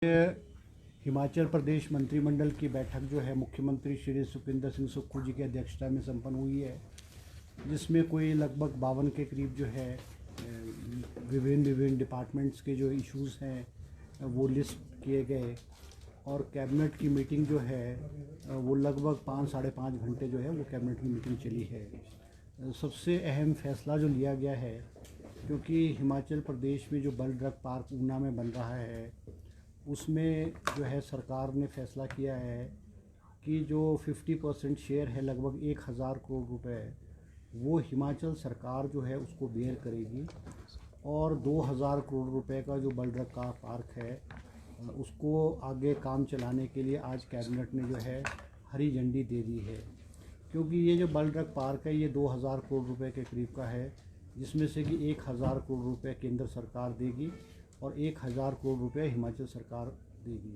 हिमाचल प्रदेश मंत्रिमंडल की बैठक जो है मुख्यमंत्री श्री सुखविंदर सिंह सुक्खू जी की अध्यक्षता में संपन्न हुई है, जिसमें कोई लगभग 52 के करीब जो है विभिन्न डिपार्टमेंट्स के जो इश्यूज़ हैं वो लिस्ट किए गए और कैबिनेट की मीटिंग जो है वो लगभग 5-5.5 घंटे जो है वो कैबिनेट की मीटिंग चली है। सबसे अहम फैसला जो लिया गया है, क्योंकि हिमाचल प्रदेश में जो बल ड्रग पार्क ऊना में बन रहा है उसमें जो है सरकार ने फैसला किया है कि जो 50% शेयर है लगभग 1000 करोड़ रुपए वो हिमाचल सरकार जो है उसको बेयर करेगी और 2000 करोड़ रुपए का जो बल ड्रग का पार्क है उसको आगे काम चलाने के लिए आज कैबिनेट ने जो है हरी झंडी दे दी है। क्योंकि ये जो बल ड्रग पार्क है ये 2000 करोड़ रुपए के करीब का है, जिसमें से कि 1000 करोड़ रुपए केंद्र सरकार देगी और 1000 करोड़ रुपए हिमाचल सरकार देगी।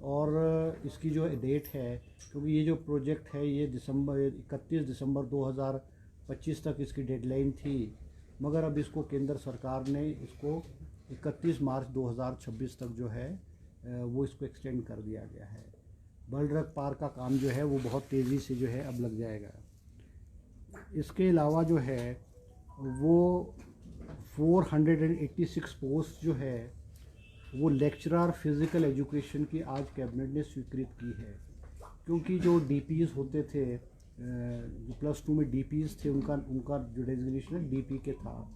और इसकी जो डेट है, क्योंकि ये जो प्रोजेक्ट है ये 31 दिसंबर 2025 तक इसकी डेडलाइन थी, मगर अब इसको केंद्र सरकार ने इसको 31 मार्च 2026 तक जो है वो इसको एक्सटेंड कर दिया गया है। बल ड्रग पार्क का काम जो है वो बहुत तेज़ी से जो है अब लग जाएगा। इसके अलावा जो है वो 486 पोस्ट जो है वो लेक्चरर फिज़िकल एजुकेशन की आज कैबिनेट ने स्वीकृत की है। क्योंकि जो डीपीज़ होते थे, जो +2 में डीपीज़ थे, उनका जो डेजिग्नेशन है डीपी के था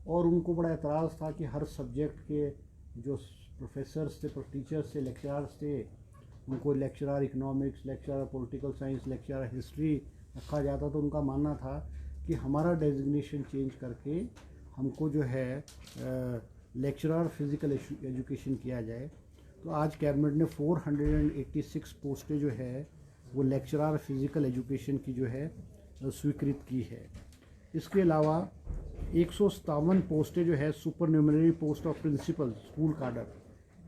और उनको बड़ा एतराज़ था कि हर सब्जेक्ट के जो प्रोफेसर्स थे, टीचर्स थे, लेक्चरर्स थे, उनको lecturer economics, lecturer political science, lecturer history रखा जाता। तो उनका मानना था कि हमारा डेजिग्नेशन चेंज करके हमको जो है लेक्चरर फिज़िकल एजुकेशन किया जाए। तो आज कैबिनेट ने 486 पोस्टें जो है वो लेक्चरर फिज़िकल एजुकेशन की जो है स्वीकृत की है। इसके अलावा 157 पोस्टें जो है supernumerary post of principal school cadre,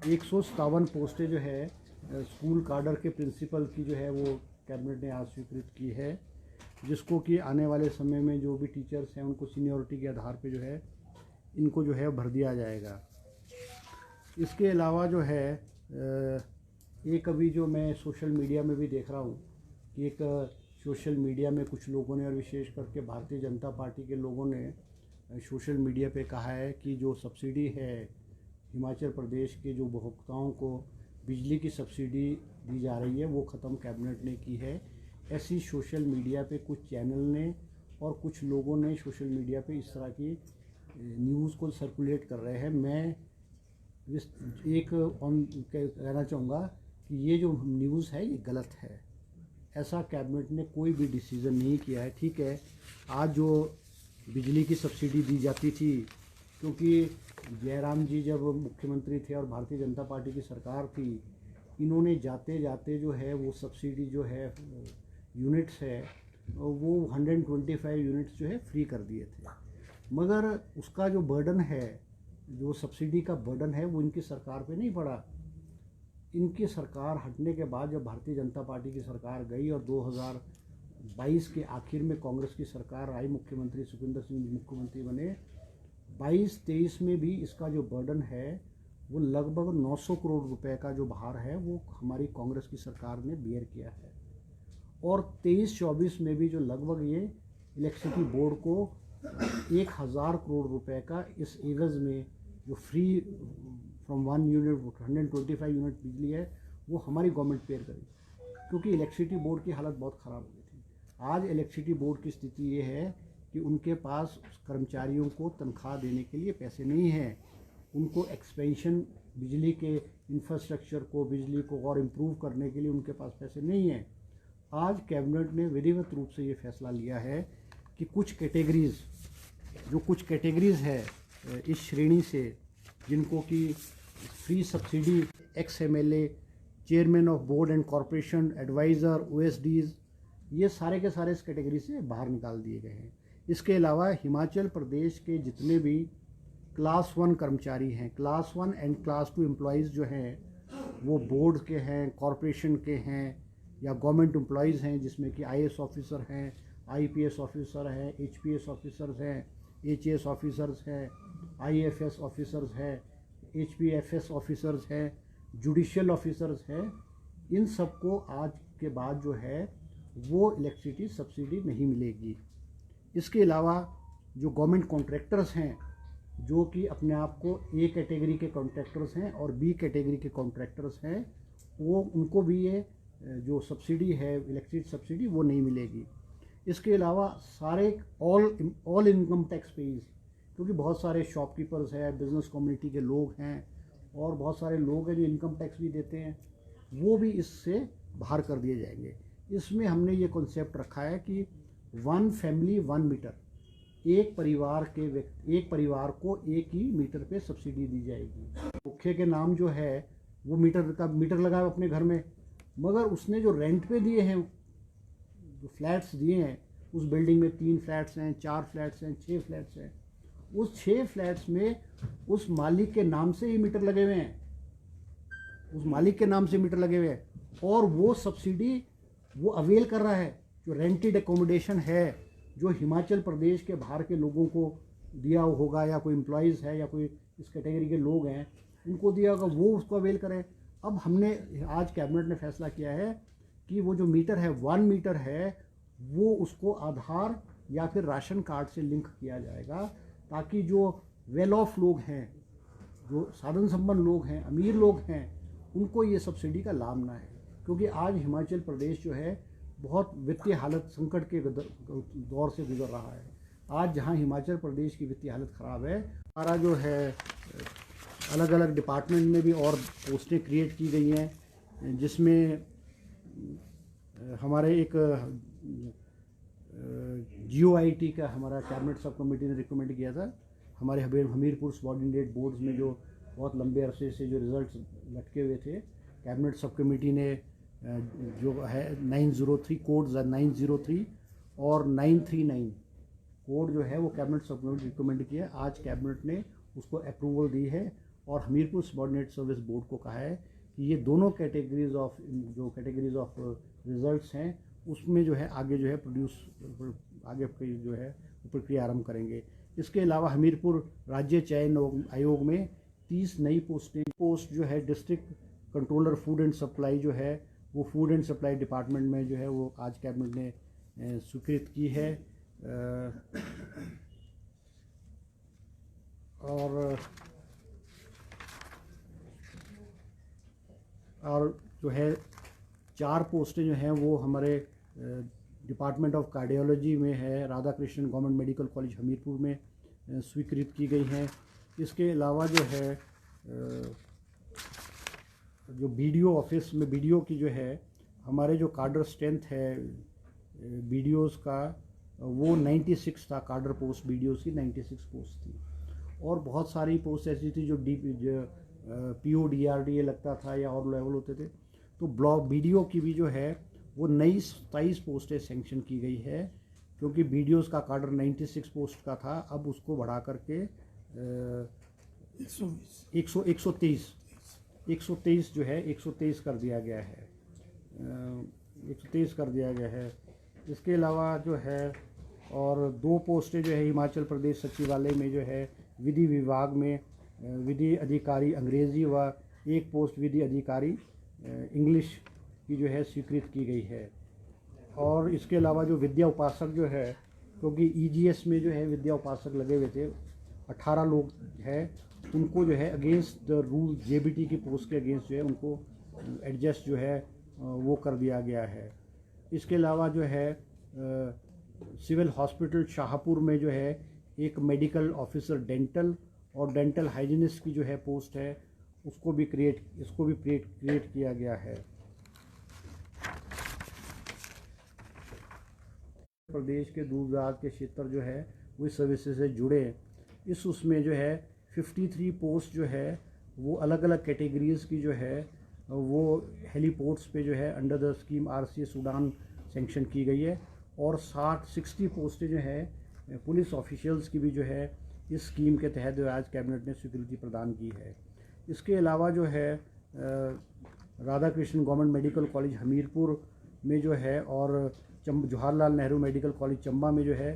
157 पोस्टें जो है स्कूल काडर के प्रिंसिपल की जो है वो कैबिनेट ने आज स्वीकृत की है, जिसको कि आने वाले समय में जो भी टीचर्स हैं उनको सीनियरिटी के आधार पे जो है इनको जो है भर दिया जाएगा। इसके अलावा जो है एक अभी जो मैं सोशल मीडिया में भी देख रहा हूँ कि एक सोशल मीडिया में कुछ लोगों ने और विशेष करके भारतीय जनता पार्टी के लोगों ने सोशल मीडिया पे कहा है कि जो सब्सिडी है हिमाचल प्रदेश के जो उपभोक्ताओं को बिजली की सब्सिडी दी जा रही है वो ख़त्म कैबिनेट ने की है। ऐसी सोशल मीडिया पे कुछ चैनल ने और कुछ लोगों ने सोशल मीडिया पे इस तरह की न्यूज़ को सर्कुलेट कर रहे हैं। मैं कहना चाहूँगा कि ये जो न्यूज़ है ये गलत है। ऐसा कैबिनेट ने कोई भी डिसीज़न नहीं किया है। ठीक है, आज जो बिजली की सब्सिडी दी जाती थी, क्योंकि जयराम जी जब मुख्यमंत्री थे और भारतीय जनता पार्टी की सरकार थी, इन्होंने जाते जाते जो है वो सब्सिडी जो है यूनिट्स है वो 125 यूनिट्स जो है फ्री कर दिए थे। मगर उसका जो बर्डन है, जो सब्सिडी का बर्डन है वो इनकी सरकार पे नहीं पड़ा। इनकी सरकार हटने के बाद जब भारतीय जनता पार्टी की सरकार गई और 2022 के आखिर में कांग्रेस की सरकार आई, मुख्यमंत्री सुखविंदर सिंह मुख्यमंत्री बने, 22-23 में भी इसका जो बर्डन है वो लगभग 900 करोड़ रुपए का जो भार है वो हमारी कांग्रेस की सरकार ने बेयर किया है। और 23-24 में भी जो लगभग ये इलेक्ट्रिसिटी बोर्ड को 1000 करोड़ रुपए का इस एवज में जो फ्री फ्रॉम 1 यूनिट 125 यूनिट बिजली है वो हमारी गवर्नमेंट पेयर करेगी, क्योंकि इलेक्ट्रिसिटी बोर्ड की हालत बहुत ख़राब हो गई थी। आज इलेक्ट्रिसिटी बोर्ड की स्थिति ये है कि उनके पास कर्मचारियों को तनख्वाह देने के लिए पैसे नहीं हैं, उनको एक्सपेंशन बिजली के इंफ्रास्ट्रक्चर को, बिजली को और इम्प्रूव करने के लिए उनके पास पैसे नहीं हैं। आज कैबिनेट ने विधिवत रूप से ये फैसला लिया है कि कुछ कैटेगरीज़ है इस श्रेणी से जिनको कि free subsidy, XMLA, chairman of board and corporation, adviser, OSDs, ये सारे के सारे इस कैटेगरी से बाहर निकाल दिए गए हैं। इसके अलावा हिमाचल प्रदेश के जितने भी क्लास 1 कर्मचारी हैं, क्लास 1 एंड क्लास 2 एम्प्लॉयज़ जो हैं वो बोर्ड के हैं, कॉरपोरेशन के हैं या गवर्नमेंट एम्प्लॉयज़ हैं, जिसमें कि IAS ऑफिसर हैं, IPS ऑफिसर हैं, HPS ऑफिसर्स हैं, HAS ऑफिसर्स हैं, IFS ऑफिसर्स हैं, HPFS ऑफिसर्स हैं, जुडिशियल ऑफिसर्स हैं, इन सबको आज के बाद जो है वो इलेक्ट्रिसिटी सब्सिडी नहीं मिलेगी। इसके अलावा जो गवर्नमेंट कॉन्ट्रैक्टर्स हैं, जो कि अपने आप को ए कैटेगरी के कॉन्ट्रैक्टर्स हैं और बी कैटेगरी के कॉन्ट्रैक्टर्स हैं, वो उनको भी ये जो सब्सिडी है इलेक्ट्रिसिटी सब्सिडी वो नहीं मिलेगी। इसके अलावा सारे ऑल इनकम टैक्स पेज, क्योंकि बहुत सारे शॉपकीपर्स हैं, बिजनेस कम्युनिटी के लोग हैं और बहुत सारे लोग हैं जो इनकम टैक्स भी देते हैं, वो भी इससे बाहर कर दिए जाएंगे। इसमें हमने ये कॉन्सेप्ट रखा है कि 1 फैमिली 1 मीटर, एक परिवार को एक ही मीटर पे सब्सिडी दी जाएगी। मुख्य के नाम जो है वो मीटर लगाए अपने घर में, मगर उसने जो रेंट पे दिए हैं, जो फ्लैट्स दिए हैं, उस बिल्डिंग में 3 फ्लैट्स हैं, 4 फ्लैट्स हैं, 6 फ्लैट्स हैं, उस 6 फ्लैट्स में उस मालिक के नाम से ही मीटर लगे हुए हैं, उस मालिक के नाम से मीटर लगे हुए हैं, और वो सब्सिडी वो अवेल कर रहा है। जो रेंटेड एकोमोडेशन है, जो हिमाचल प्रदेश के बाहर के लोगों को दिया होगा, या कोई एम्प्लॉयज़ है या कोई इस कैटेगरी के लोग हैं उनको दिया होगा, वो उसको अवेल करें। अब हमने आज कैबिनेट ने फैसला किया है कि वो जो मीटर है 1 मीटर है, वो उसको आधार या फिर राशन कार्ड से लिंक किया जाएगा, ताकि जो वेल ऑफ लोग हैं, जो साधन संपन्न लोग हैं, अमीर लोग हैं, उनको ये सब्सिडी का लाभ ना है। क्योंकि आज हिमाचल प्रदेश जो है बहुत वित्तीय हालत संकट के दौर से गुजर रहा है। आज जहां हिमाचल प्रदेश की वित्तीय हालत ख़राब है, हमारा जो है अलग अलग डिपार्टमेंट में भी और पोस्टें क्रिएट की गई हैं, जिसमें हमारे एक GOIT का हमारा कैबिनेट सब कमेटी ने रिकमेंड किया था। हमारे हमीरपुर सबऑर्डिनेट बोर्ड्स में जो बहुत लंबे अरसे से जो रिज़ल्ट्स लटके हुए थे, कैबिनेट सब कमेटी ने जो है 903 कोड्स 903 और 939 कोड जो है वो कैबिनेट सब कमेटी रिकमेंड किया। आज कैबिनेट ने उसको अप्रूवल दी है और हमीरपुर सबऑर्डिनेट सर्विस बोर्ड को कहा है कि ये दोनों कैटेगरीज ऑफ रिजल्ट्स हैं, उसमें जो है आगे जो है आगे जो है प्रक्रिया आरंभ करेंगे। इसके अलावा हमीरपुर राज्य चयन आयोग में 30 नई पोस्ट जो है district controller food and supply जो है वो फूड एंड सप्लाई डिपार्टमेंट में जो है वो आज कैबिनेट ने स्वीकृत की है। और जो है 4 पोस्टें जो हैं वो हमारे डिपार्टमेंट ऑफ कार्डियोलॉजी में है, Radha Krishnan government medical college Hamirpur में स्वीकृत की गई हैं। इसके अलावा जो है जो BDO ऑफिस में BDO की जो है हमारे जो कार्डर स्ट्रेंथ है BDOs का वो 96 था। कार्डर पोस्ट BDOs की 96 पोस्ट थी, और बहुत सारी पोस्ट ऐसी थी जो PODRDA लगता था या और लेवल होते थे। तो ब्लॉक BDO की भी जो है वो नई 27 पोस्टें सेंक्शन की गई है, क्योंकि BDOs का कार्डर 96 पोस्ट का था, अब उसको बढ़ा करके 123 जो है 123 कर दिया गया है, 123 कर दिया गया है। इसके अलावा जो है और 2 पोस्टें जो है हिमाचल प्रदेश सचिवालय में जो है विधि विभाग में विधि अधिकारी अंग्रेज़ी व 1 पोस्ट विधि अधिकारी इंग्लिश की जो है स्वीकृत की गई है। और इसके अलावा जो विद्या उपासक जो है, क्योंकि EGS में जो है विद्या उपासक लगे हुए थे, 18 लोग हैं, उनको जो है अगेंस्ट द रूल JBT की पोस्ट के अगेंस्ट जो है उनको एडजस्ट जो है वो कर दिया गया है। इसके अलावा जो है सिविल हॉस्पिटल शाहपुर में जो है एक मेडिकल ऑफिसर डेंटल और डेंटल हाइजीनिस्ट की जो है पोस्ट है, इसको भी क्रिएट किया गया है। प्रदेश के दूर दराज के क्षेत्र जो है वो इस सर्विसेज से जुड़े, उसमें जो है 53 पोस्ट जो है वो अलग अलग कैटेगरीज़ की जो है वो हेलीपोर्ट्स पे जो है अंडर द स्कीम RCS उड़ान सेंक्शन की गई है, और 60 पोस्टें जो है पुलिस ऑफिशियल्स की भी जो है इस स्कीम के तहत जो आज कैबिनेट ने स्वीकृति प्रदान की है। इसके अलावा जो है Radha Krishnan government medical college Hamirpur में जो है और जवाहरलाल नेहरू मेडिकल कॉलेज चंबा में जो है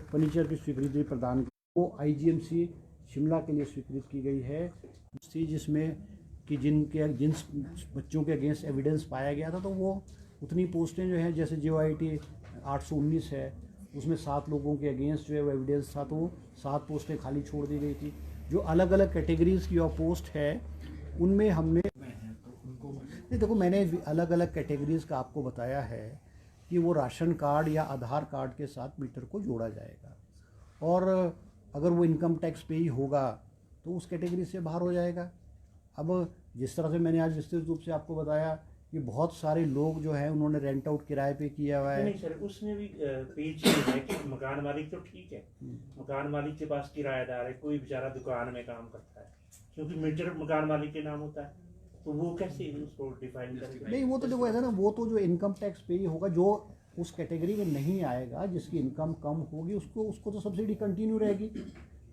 फर्नीचर की स्वीकृति प्रदान की। वो IGMC शिमला के लिए स्वीकृत की गई है थी, जिसमें कि जिन बच्चों के अगेंस्ट एविडेंस पाया गया था, तो वो उतनी पोस्टें जो हैं, जैसे JOIT 819 है, उसमें 7 लोगों के अगेंस्ट जो है वो एविडेंस था, तो वो 7 पोस्टें खाली छोड़ दी गई थी। जो अलग अलग कैटेगरीज़ की और पोस्ट है उनमें हमने नहीं, देखो मैंने अलग अलग कैटेगरीज़ का आपको बताया है कि वो राशन कार्ड या आधार कार्ड के साथ मीटर को जोड़ा जाएगा, और अगर वो इनकम टैक्स पे ही होगा तो उस कैटेगरी से बाहर हो जाएगा। अब जिस तरह से मैंने आज विस्तृत रूप से आपको बताया कि बहुत सारे लोग जो हैं उन्होंने रेंट आउट किराए पे किया हुआ है। नहीं सर, उसमें भी पेज है कि मकान मालिक तो ठीक है, मकान मालिक के पास किराएदार है, कोई बेचारा दुकान में काम करता है, क्योंकि मीटर मकान मालिक के नाम होता है, तो वो कैसे उसको डिफाइन करेगा? नहीं, वो तो देखो ऐसा ना, वो तो जो इनकम टैक्स पे ही होगा, जो उस कैटेगरी में नहीं आएगा, जिसकी इनकम कम होगी, उसको तो सब्सिडी कंटिन्यू रहेगी।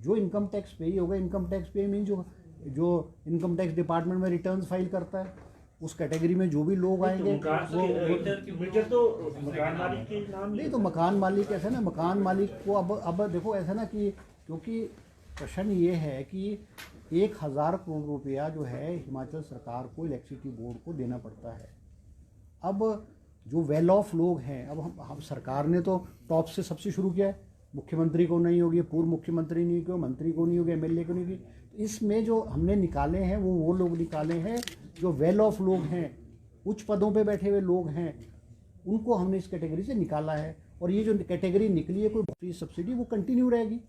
जो इनकम टैक्स पे ही होगा, इनकम टैक्स पे मीन जो इनकम टैक्स डिपार्टमेंट में रिटर्न्स फाइल करता है, उस कैटेगरी में जो भी लोग आएंगे मीटर तो मकान मालिक के नाम नहीं, तो मकान मालिक ऐसा ना, मकान मालिक को अब देखो ऐसा ना कि क्योंकि प्रश्न ये है कि 1000 करोड़ रुपया जो है हिमाचल सरकार को इलेक्ट्रिसिटी बोर्ड को देना पड़ता है। अब जो वेल ऑफ लोग हैं, अब हम सरकार ने तो टॉप से सबसे शुरू किया है, मुख्यमंत्री को नहीं होगी, पूर्व मुख्यमंत्री नहीं होगी, मंत्री को नहीं होगी, MLA को नहीं होगी। इसमें जो हमने निकाले हैं वो लोग निकाले हैं जो वेल ऑफ लोग हैं, उच्च पदों पे बैठे हुए लोग हैं, उनको हमने इस कैटेगरी से निकाला है। और ये जो कैटेगरी निकली है कोई फ्री सब्सिडी, वो कंटिन्यू रहेगी।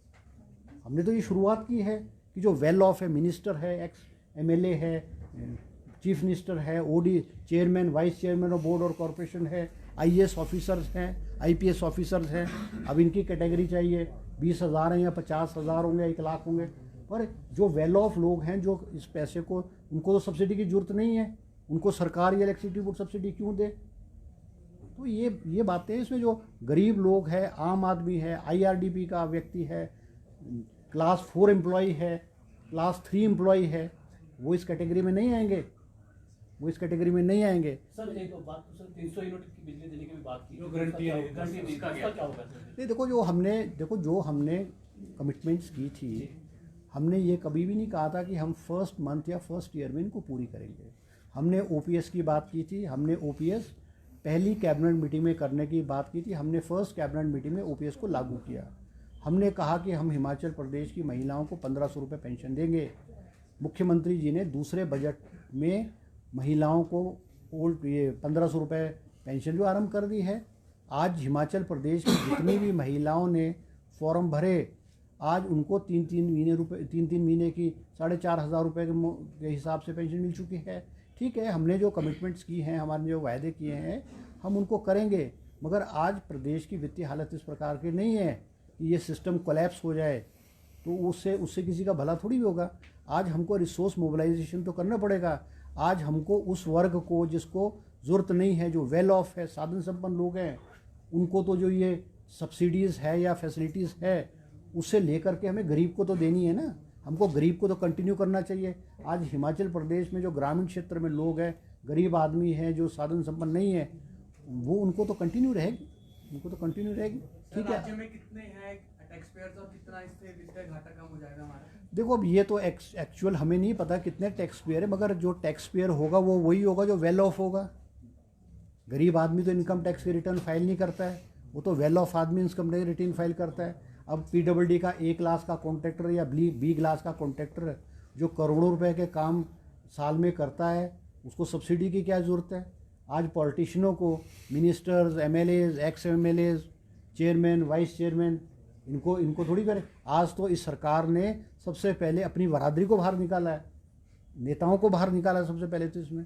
हमने तो ये शुरुआत की है कि जो वेल ऑफ है, मिनिस्टर है, एक्स MLA है, चीफ मिनिस्टर है, OD chairman, vice chairman of board और कॉरपोरेशन है, IAS ऑफिसर्स हैं, IPS ऑफिसर्स हैं, अब इनकी कैटेगरी चाहिए 20,000 हैं या 50,000 होंगे, 1 लाख होंगे। पर जो वेल ऑफ लोग हैं, जो इस पैसे को, उनको तो सब्सिडी की जरूरत नहीं है, उनको सरकार या इलेक्ट्रिसिटी बोर्ड सब्सिडी क्यों दे? तो ये बातें, इसमें जो गरीब लोग हैं, आम आदमी है, IRDP का व्यक्ति है, क्लास 4 एम्प्लॉय है, क्लास 3 एम्प्लॉय है, वो इस कैटेगरी में नहीं आएंगे, वो इस कैटेगरी में नहीं आएंगे। सर एक बात, सर 300 यूनिट की बिजली देने की भी बात की, जो गारंटी है, उसका क्या होगा? नहीं, देखो जो हमने कमिटमेंट्स की थी, हमने ये कभी भी नहीं कहा था कि हम फर्स्ट मंथ या फर्स्ट ईयर में इनको पूरी करेंगे। हमने OPS की बात की थी, हमने OPS पहली कैबिनेट मीटिंग में करने की बात की थी, हमने फर्स्ट कैबिनेट मीटिंग में OPS को लागू किया। हमने कहा कि हम हिमाचल प्रदेश की महिलाओं को 1500 रुपये पेंशन देंगे। मुख्यमंत्री जी ने दूसरे बजट में महिलाओं को ये 1500 रुपये पेंशन जो आरंभ कर दी है। आज हिमाचल प्रदेश की जितनी भी महिलाओं ने फॉर्म भरे, आज उनको 3-3 महीने की 4,500 रुपये के हिसाब से पेंशन मिल चुकी है। ठीक है, हमने जो कमिटमेंट्स की हैं, हमारे जो वायदे किए हैं, हम उनको करेंगे, मगर आज प्रदेश की वित्तीय हालत इस प्रकार की नहीं है कि ये सिस्टम कोलैप्स हो जाए, तो उससे किसी का भला थोड़ी भी होगा। आज हमको रिसोर्स मोबिलाइजेशन तो करना पड़ेगा। आज हमको उस वर्ग को जिसको ज़रूरत नहीं है, जो वेल ऑफ है, साधन संपन्न लोग हैं, उनको तो जो ये सब्सिडीज़ है या फैसिलिटीज़ है, उससे लेकर के हमें गरीब को तो देनी है ना। हमको गरीब को तो कंटिन्यू करना चाहिए। आज हिमाचल प्रदेश में जो ग्रामीण क्षेत्र में लोग हैं, गरीब आदमी हैं, जो साधन संपन्न नहीं है, वो उनको तो कंटिन्यू रहेगी, ठीक है। राज्य में कितने हैं टैक्स पेयर्स और कितना इससे वित्तीय घाटा कम हो जाएगा हमारा? देखो, अब ये तो एक्चुअल हमें नहीं पता कितने टैक्स पेयर है, मगर जो टैक्स पेयर होगा वो वही होगा जो वेल ऑफ होगा। गरीब आदमी तो इनकम टैक्स की रिटर्न फाइल नहीं करता है, वो तो वेल ऑफ आदमी इनकम टैक्स रिटर्न फाइल करता है। अब PWD का A क्लास का कॉन्ट्रैक्टर या B क्लास का कॉन्ट्रैक्टर जो करोड़ों रुपए के काम साल में करता है, उसको सब्सिडी की क्या ज़रूरत है? आज पॉलिटिशियनों को, ministers, MLAs, ex-MLAs, chairman, vice chairman, इनको थोड़ी करे। आज तो इस सरकार ने सबसे पहले अपनी बरादरी को बाहर निकाला है, नेताओं को बाहर निकाला है सबसे पहले तो इसमें।